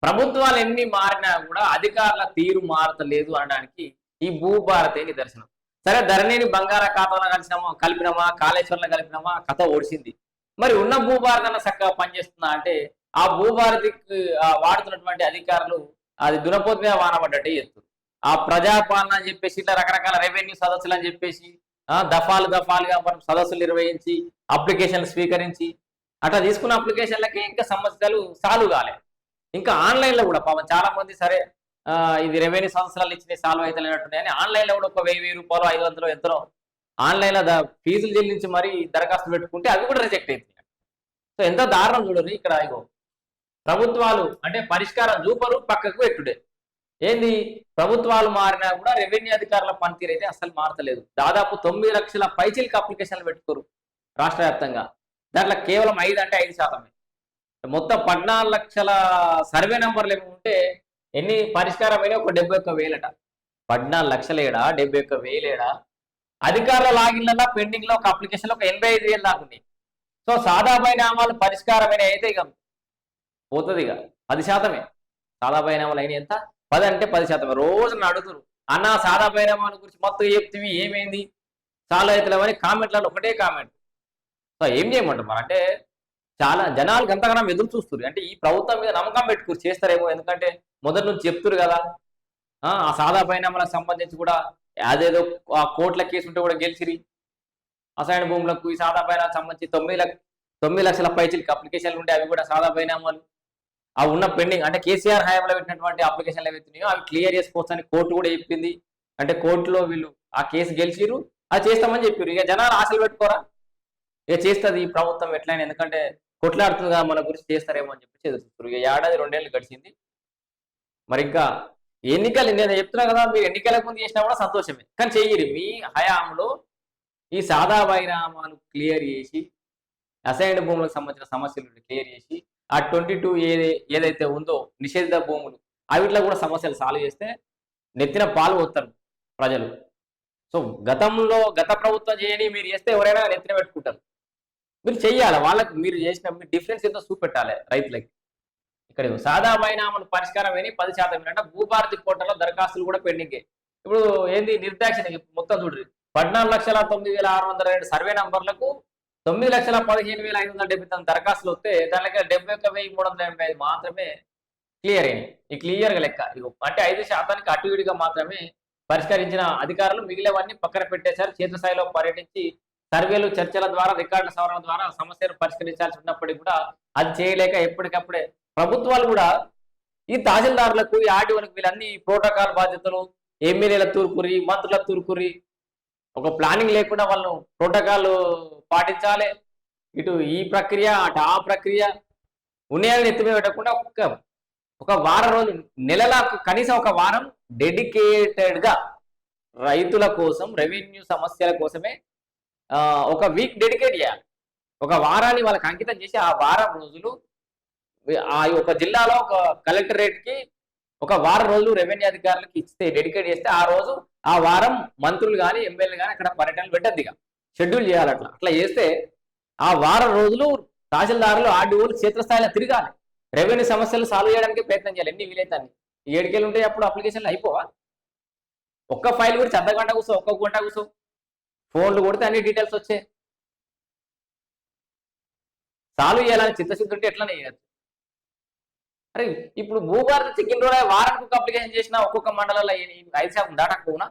ప్రభుత్వాలు ఎన్ని మారినా కూడా అధికారుల తీరు మారతలేదు అనడానికి ఈ భూభారతే నిదర్శనం. సరే ధరణిని బంగాళాఖాతంలో కలిపినామా, కాళేశ్వరంలో కలిపినామా, కథ ఓడిసింది. మరి ఉన్న భూభారతి అన్న చక్కగా పనిచేస్తుందా అంటే ఆ భూభారతికి వాడుతున్నటువంటి అధికారులు అది దునపోతు మీద వానబడ్డట్టే చేస్తారు. ఆ ప్రజాపాలన అని చెప్పేసి ఇట్లా రకరకాల రెవెన్యూ సదస్సులు అని చెప్పేసి దఫాలుగా మనం సదస్సులు నిర్వహించి అప్లికేషన్లు స్వీకరించి అట్లా తీసుకున్న అప్లికేషన్లకి ఇంకా సమస్యలు సాల్వ్ కాలే. ఇంకా ఆన్లైన్లో కూడా పాపం చాలా మంది సరే ఇది రెవెన్యూ సంవత్సరాలు ఇచ్చిన సాల్వ్ అయితే లేనట్టున్నాయని ఆన్లైన్లో కూడా ఒక 1000 రూపాయలు 500 ఎంతనో ఆన్లైన్లో ఫీజులు చెల్లించి మరీ దరఖాస్తు పెట్టుకుంటే అవి కూడా రిజెక్ట్ అవుతున్నాయి. సో ఎంత దారుణం చూడరు ఇక్కడ. ఇగో ప్రభుత్వాలు అంటే పరిష్కారం చూపరు, పక్కకు పెట్టుడే. ఏంది ప్రభుత్వాలు మారినా కూడా రెవెన్యూ అధికారుల పనితీరు అయితే అసలు మారతలేదు. దాదాపు 9 లక్షల పైచిలకు అప్లికేషన్లు పెట్టుకోరు రాష్ట్ర వ్యాప్తంగా. దాంట్లో కేవలం 5 అంటే 5%. మొత్తం 14 లక్షల సర్వే నెంబర్లు ఏమి ఉంటే ఎన్ని పరిష్కారమైన ఒక 71,000 14 లక్షలేడా 71,000 అధికారుల లాగిన్లలో పెండింగ్ లో ఒక అప్లికేషన్ లో ఒక 85,000 దాకా ఉన్నాయి. సో సాదా పరిణామాలు పరిష్కారమైన అయితే ఇక పోతుంది. ఇక 10%. సాదా పరిణామాలు అయిన ఎంత 10 అంటే 10%. రోజు అడుగుతారు అన్న సాదా పరిణామాల గురించి మొత్తం చెప్తివి ఏమైంది చాలా అవుతలేవని కామెంట్లలో ఒకటే కామెంట్. సో ఏం చేయమంటారు మరి అంటే చాలా జనాలు గంతగానం ఎదురు చూస్తారు. అంటే ఈ ప్రభుత్వం మీద నమ్మకం పెట్టుకుని చేస్తారేమో, ఎందుకంటే మొదటి నుంచి చెప్తురు కదా. ఆ సాదా పరిణామాలకు సంబంధించి కూడా అదేదో ఆ కోర్టుల కేసు ఉంటే కూడా గెలిచిరి. అసైన్ భూములకు ఈ సాదా పరిణామాలకు సంబంధించి 9 లక్షల పైచిలకు అప్లికేషన్లు ఉంటే అవి కూడా సాదా పరిణామాలు. అవి ఉన్న పెండింగ్ అంటే కేసీఆర్ హయాంలో పెట్టినటువంటి అప్లికేషన్లు ఏవైతున్నాయో అవి క్లియర్ చేసుకోవచ్చని కోర్టు కూడా చెప్పింది. అంటే కోర్టులో వీళ్ళు ఆ కేసు గెలిచిరు, అది చేస్తామని చెప్పారు. ఇక జనాలు ఆశలు పెట్టుకోరా, ఇక చేస్తుంది ఈ ప్రభుత్వం ఎట్లయినా, ఎందుకంటే కొట్లాడుతుందిగా మన గురించి చేస్తారేమో అని చెప్పి ఎదురుస్తారు. ఇక 1.5-2 ఏళ్ళు గడిచింది. మరి ఇంకా ఎన్నికలు నేను చెప్తున్నా కదా, మీరు ఎన్నికలకు ముందు చేసినా కూడా సంతోషమే, కానీ చెయ్యరు. మీ హయాంలో ఈ సాదా పరిణామాలు క్లియర్ చేసి అసైన్డ్ భూములకు సంబంధించిన సమస్యలు క్లియర్ చేసి ఆ 22 ఏదైతే ఉందో నిషేధిత భూములు అవిట్లో కూడా సమస్యలు సాల్వ్ చేస్తే నెత్తిన పాలు పోతారు ప్రజలు. సో గత ప్రభుత్వం చేయని మీరు చేస్తే ఎవరైనా నెత్తిన పెట్టుకుంటారు. మీరు చెయ్యాలి, వాళ్ళకి మీరు చేసిన మీ డిఫరెన్స్ ఎంతో చూపెట్టాలి రైతులకి. ఇక్కడ సాదా పరిణామాలు పరిష్కారం అయినా 10% ఏంటంటే భూభారతి పోర్టల్లో దరఖాస్తులు కూడా పెండింగే. ఇప్పుడు ఏంది నిర్దాక్షిణ మొత్తం చూడ్రి 14,09,602 సర్వే నంబర్లకు 9,15,579 దరఖాస్తులు వస్తే దానికి 71,385 మాత్రమే క్లియర్ అయినాయి. ఈ క్లియర్గా లెక్క అంటే 5% అటు ఇటుగా మాత్రమే పరిష్కరించిన అధికారులు మిగిలినవన్నీ పక్కన పెట్టేశారు. క్షేత్రస్థాయిలో పర్యటించి సర్వేలు చర్చల ద్వారా రికార్డుల సవరణ ద్వారా సమస్యను పరిష్కరించాల్సి ఉన్నప్పటికీ కూడా అది చేయలేక ఎప్పటికప్పుడే ప్రభుత్వాలు కూడా ఈ తహసీల్దారులకు ఈ ఆర్డీఓలకు వీళ్ళన్ని ప్రోటోకాల్ బాధ్యతలు ఎమ్మెల్యేల తూర్పురి మంత్రుల తూర్పురి ఒక ప్లానింగ్ లేకుండా వాళ్ళు ప్రోటోకాల్ పాటించాలి. ఇటు ఈ ప్రక్రియ అటు ఆ ప్రక్రియ ఉన్నాయని ఎత్తిమీ పెట్టకుండా ఒక వారం రోజులు నెలల కనీసం ఒక వారం డెడికేటెడ్గా రైతుల కోసం రెవెన్యూ సమస్యల కోసమే ఒక వీక్ డెడికేట్ చేయాలి. ఒక వారాన్ని వాళ్ళకి అంకితం చేసి ఆ వారం రోజులు ఆ ఒక జిల్లాలో ఒక కలెక్టరేట్కి ఒక వారం రోజులు రెవెన్యూ అధికారులకు ఇస్తే డెడికేట్ చేస్తే ఆ రోజు ఆ వారం మంత్రులు కానీ ఎమ్మెల్యేలు కానీ అక్కడ పర్యటనలు పెట్టద్దిగా షెడ్యూల్ చేయాలి. అట్లా చేస్తే ఆ వారం రోజులు తహసీల్దారులు ఆర్డీఓలు క్షేత్రస్థాయిలో తిరగాలి, రెవెన్యూ సమస్యలు సాల్వ్ చేయడానికి ప్రయత్నం చేయాలి. ఎన్ని వీలైతే అన్ని 7 ఉంటాయి అప్పుడు అప్లికేషన్లు అయిపోవా? ఒక్క ఫైల్ గురించి అర్ధగంట కూర్చో, ఒక్క గంట కూర్చో, ఫోన్లు కొడితే అన్ని డీటెయిల్స్ వచ్చాయి. సాల్వ్ చేయాలని చిత్తశుద్ధి ఉంటే ఎట్లా చేయచ్చు? అరే ఇప్పుడు భూభారతి చెక్కిన రోజు వారానికి ఒక అప్లికేషన్ చేసిన ఒక్కొక్క మండలంలో 5% దాటకపోవునా?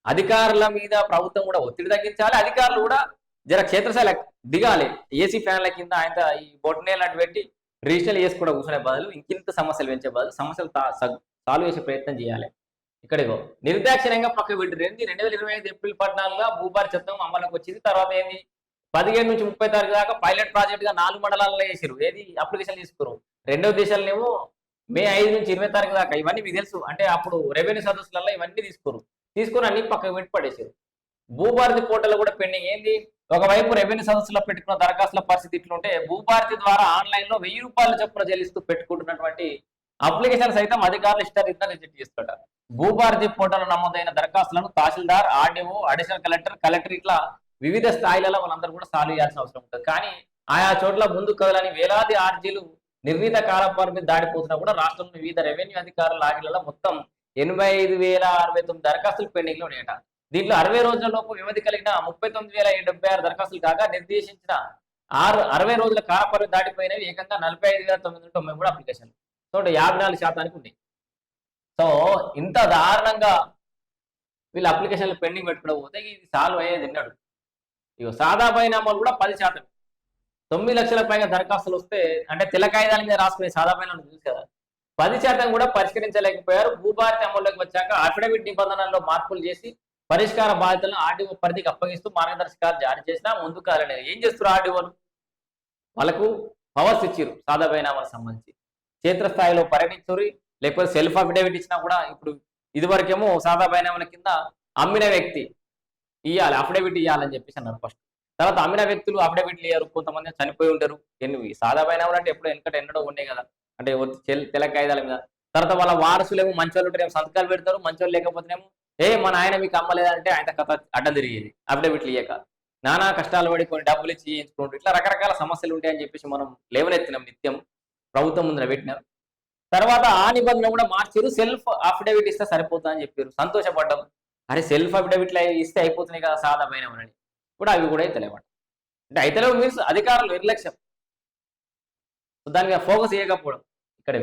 అధికారుల మీద ప్రభుత్వం కూడా ఒత్తిడి తగ్గించాలి, అధికారులు కూడా జర క్షేత్రస్థాయిలో దిగాలి. ఏసీ ఫ్యాన్ల కింద ఆయన ఈ బొట్టనేలు అటు పెట్టి రిజిస్టర్లు చేసి కూడా కూర్చునే బదులు ఇంకింత సమస్యలు పెంచే బదులు సమస్యలు సాల్వ్ చేసే ప్రయత్నం చేయాలి. ఇక్కడికో నిర్దాక్షిణ్యంగా పక్క పెట్టారు. ఏంది 2025 ఏప్రిల్ 14 భూభారతి చట్టం అమలుకి వచ్చింది. తర్వాత ఏంది 17 నుంచి 30 తారీఖు దాకా పైలట్ ప్రాజెక్ట్ గా 4 మండలాల్లో చేసారు. ఏది అప్లికేషన్ తీసుకురు. రెండో దేశాలనేమో మే 5 నుంచి 20 తారీఖు దాకా. ఇవన్నీ మీకు తెలుసు. అంటే అప్పుడు రెవెన్యూ సదస్సులలో ఇవన్నీ తీసుకుని అన్ని పక్కకు పెట్టి పడేసారు. భూభారతి పోర్టల్ కూడా పెండింగ్. ఏంది ఒకవైపు రెవెన్యూ సదస్సులో పెట్టుకున్న దరఖాస్తుల పరిస్థితి ఇట్లుంటే భూభారతి ద్వారా ఆన్లైన్ లో 1000 రూపాయల చొప్పున చెల్లిస్తూ పెట్టుకుంటున్నటువంటి అప్లికేషన్ సైతం అధికారులు ఇష్టారీతిగా రిజెక్ట్ చేస్తుంటారు. భూభారతి పోర్టల్ నమోదైన దరఖాస్తులను తహసీల్దార్, ఆర్డీఓ, అడిషనల్ కలెక్టర్ ఇట్లా వివిధ స్థాయిలలో వాళ్ళందరూ కూడా సాల్వ్ చేయాల్సిన అవసరం ఉంటుంది. కానీ ఆయా చోట్ల ముందు కదలని వేలాది ఆర్జీలు నిర్ణీత కాల పరిమితి దాటిపోతున్నా కూడా రాష్ట్రంలో వివిధ రెవెన్యూ అధికారుల లాగిళ్లలో మొత్తం 85,069 దరఖాస్తులు పెండింగ్ లో ఉన్నాయట. దీంట్లో 60 రోజుల లోపు వ్యవధి కలిగిన 39,076 దరఖాస్తులు కాగా నిర్దేశించిన 60 రోజుల కాల పరిమితి దాటిపోయినవి ఏకంగా 45,993 అప్లికేషన్లు. సో 54% ఉంది. సో ఇంత దారుణంగా వీళ్ళు అప్లికేషన్లు పెండింగ్ పెట్టుకుని పోతే ఇది సాల్వ్ అయ్యేది ఎన్నాడు. ఇక సాదా బైనామాలు కూడా 10%. 9 లక్షల పైగా దరఖాస్తులు వస్తే అంటే తెల్ల కాగితాల మీద రాసుకునే సాదా బైనామాలు చూసి కదా 10% కూడా పరిష్కరించలేకపోయారు. భూభారతి అమల్లోకి వచ్చాక అఫిడవిట్ నిబంధనల్లో మార్పులు చేసి పరిష్కార బాధ్యతలను ఆర్డీఓ పరిధికి అప్పగిస్తూ మార్గదర్శకాలు జారీ చేసినా ముందుకు కదలలేదు. ఏం చేస్తారు ఆర్డీఓలు? వాళ్ళకు పవర్స్ ఇచ్చారు సాదా బైనామాలకు సంబంధించి. క్షేత్రస్థాయిలో పర్యటించురి లేకపోతే సెల్ఫ్ అఫిడవిట్ ఇచ్చినా కూడా ఇప్పుడు ఇదివరకేమో సాదా బైనామాల కింద అమ్మిన వ్యక్తి ఇవ్వాలి అఫిడవిట్ ఇవ్వాలని చెప్పేసి అన్నారు ఫస్ట్. తర్వాత అమ్మిన వ్యక్తులు అఫిడవిట్లు ఇయ్యారు, కొంతమంది చనిపోయి ఉంటారు. సాదా బైనామాలు అంటే ఎప్పుడు ఎన్నడో ఉండే కదా, అంటే తెల్ల కాగితాల మీద. తర్వాత వాళ్ళ వారసులేమో మంచోళ్ళు ఉంటారు, సంతకాలు పెడతారు. మంచోళ్ళు లేకపోతేనేమో మన ఆయన మీకు అమ్మలేదంటే ఆయన కథ అడ్డం తిరిగేది అఫిడవిట్లు ఇయ్యక. నానా కష్టాలు పడి కొన్ని డబ్బులు ఇచ్చి చేయించుకుంటారు. ఇట్లా రకరకాల సమస్యలు ఉంటాయని చెప్పేసి మనం లేవనెత్తినాం, నిత్యం ప్రభుత్వం ముందు పెట్టినారు. తర్వాత ఆ నిబంధన కూడా మార్చారు, సెల్ఫ్ అఫిడవిట్ ఇస్తే సరిపోతుందని అని చెప్పారు. సంతోషపడ్డాం. అరే సెల్ఫ్ అఫిడవిట్లు ఇస్తే అయిపోతున్నాయి కదా సాదా బైనామాలని. కూడా అవి కూడా అయితలేవట. అంటే అయితలేవు మీన్స్ అధికారులు నిర్లక్ష్యం, దాని మీద ఫోకస్ చేయకపోవడం ఇక్కడే.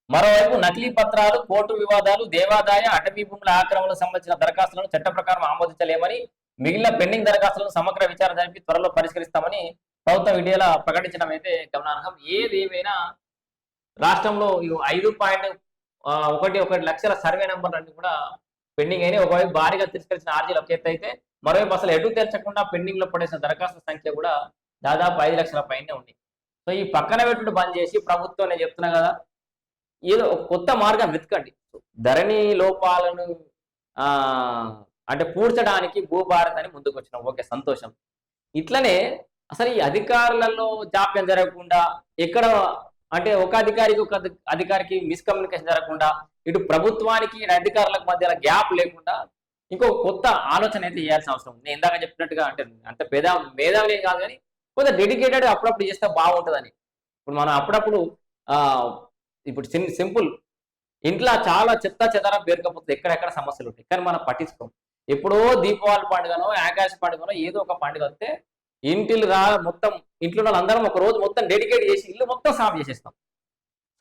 మరోవైపు నకిలీ పత్రాలు, కోర్టు వివాదాలు, దేవాదాయ అటవీ భూముల ఆక్రమణకు సంబంధించిన దరఖాస్తులను చట్ట ప్రకారం ఆమోదించలేమని, మిగిలిన పెండింగ్ దరఖాస్తులను సమగ్ర విచారణ జరిపి త్వరలో పరిష్కరిస్తామని ప్రభుత్వం ఇటీవల ప్రకటించడం అయితే గమనార్హం. ఏదేమైనా రాష్ట్రంలో 5.11 లక్షల సర్వే నెంబర్లు అన్ని కూడా పెండింగ్ అయినాయి. ఒకవైపు భారీగా తిరస్కరించిన ఆర్జీలు ఒక ఎత్తు అయితే, మరోవైపు అసలు ఎటు తెరచకుండా పెండింగ్ లో పడేసిన దరఖాస్తుల సంఖ్య కూడా దాదాపు 5 లక్షల పైనే ఉంది. సో ఈ పక్కన పెట్టుడు బంద్ చేసి ప్రభుత్వం, నేను చెప్తున్నా కదా, ఏదో ఒక కొత్త మార్గం వెతకండి. ధరణి లోపాలను అంటే పూడ్చడానికి భూభారత్ అని ముందుకు వచ్చినాం, ఓకే సంతోషం. ఇట్లనే అసలు ఈ అధికారులలో జాప్యం జరగకుండా, ఎక్కడ అంటే ఒక అధికారికి ఒక అధికారికి మిస్కమ్యూనికేషన్ జరగకుండా, ఇటు ప్రభుత్వానికి అధికారులకు మధ్య గ్యాప్ లేకుండా ఇంకో కొత్త ఆలోచన అయితే చేయాల్సిన అవసరం ఉంది. నేను ఇందాక చెప్పినట్టుగా అంటే అంత మేధావులే కాదు కానీ కొంత డెడికేటెడ్ అప్పుడప్పుడు చేస్తే బాగుంటుందని. ఇప్పుడు మనం అప్పుడప్పుడు ఇప్పుడు సింపుల్ ఇంట్లో చాలా చెత్త చెదారం పేరుకపోతే ఎక్కడెక్కడ సమస్యలు ఉంటాయి, కానీ మనం పట్టించుకోం. ఎప్పుడో దీపావళి పండుగనో ఆకాశ పండుగనో ఏదో ఒక పండుగ వస్తే ఇంటిలు మొత్తం ఇంట్లో వాళ్ళందరం ఒక రోజు మొత్తం డెడికేట్ చేసి ఇల్లు మొత్తం సాఫ్ చేసేస్తాం,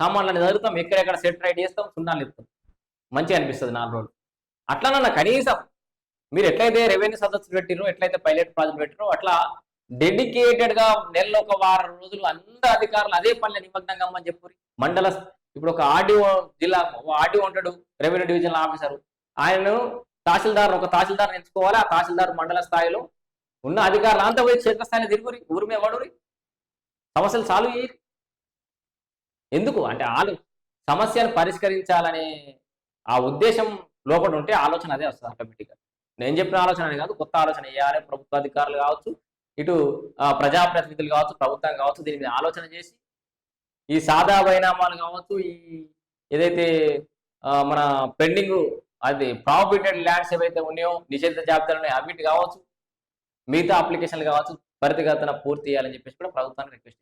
సామాన్లని చదువుతాం, ఎక్కడెక్కడ సెట్ రైట్ చేస్తాం, సున్నాలు ఇస్తాం, మంచిగా అనిపిస్తుంది 4 రోజులు. అట్లా కనీసం మీరు ఎట్లయితే రెవెన్యూ సదస్సులు పెట్టిరో, ఎట్లయితే పైలట్ ప్రాజెక్ట్ పెట్టిరో, అట్లా డెడికేటెడ్ గా నెలలో ఒక 1 వారం రోజులు అందరు అధికారులు అదే పనిలో నిమగ్నంగా అని చెప్పి మండల ఇప్పుడు ఒక ఆర్డీఓ జిల్లా ఆర్డీఓ ఉంటాడు, రెవెన్యూ డివిజనల్ ఆఫీసర్, ఆయనను ఒక తహసీల్దార్ ఎంచుకోవాలి. ఆ తహసీల్దార్ మండల స్థాయిలో ఉన్న అధికారులు అంతా పోయి క్షేత్రస్థాయిలో తిరుగురి, ఊరి మీద పడురి, సమస్యలు సాల్వ్ చేయరు. ఎందుకు అంటే వాళ్ళు సమస్యను పరిష్కరించాలనే ఆ ఉద్దేశం లోపల ఉంటే ఆలోచన అదే వస్తుంది ఆటోమేటిక్గా. నేను చెప్పిన ఆలోచన అని కాదు, కొత్త ఆలోచన వేయాలి. ప్రభుత్వ అధికారులు కావచ్చు, ఇటు ప్రజాప్రతినిధులు కావచ్చు, ప్రభుత్వం కావచ్చు, దీని మీద ఆలోచన చేసి ఈ సాదా బైనామాలు కావచ్చు, ఈ ఏదైతే మన పెండింగ్ అది ప్రాఫిటెడ్ ల్యాండ్స్ ఏవైతే ఉన్నాయో, నిషేధిత జాబితాలు ఉన్నాయో అవిటి కావచ్చు, మిగతా అప్లికేషన్లు కావచ్చు, త్వరితగతిన పూర్తి చేయాలని చెప్పేసి కూడా ప్రభుత్వానికి రిక్వెస్ట్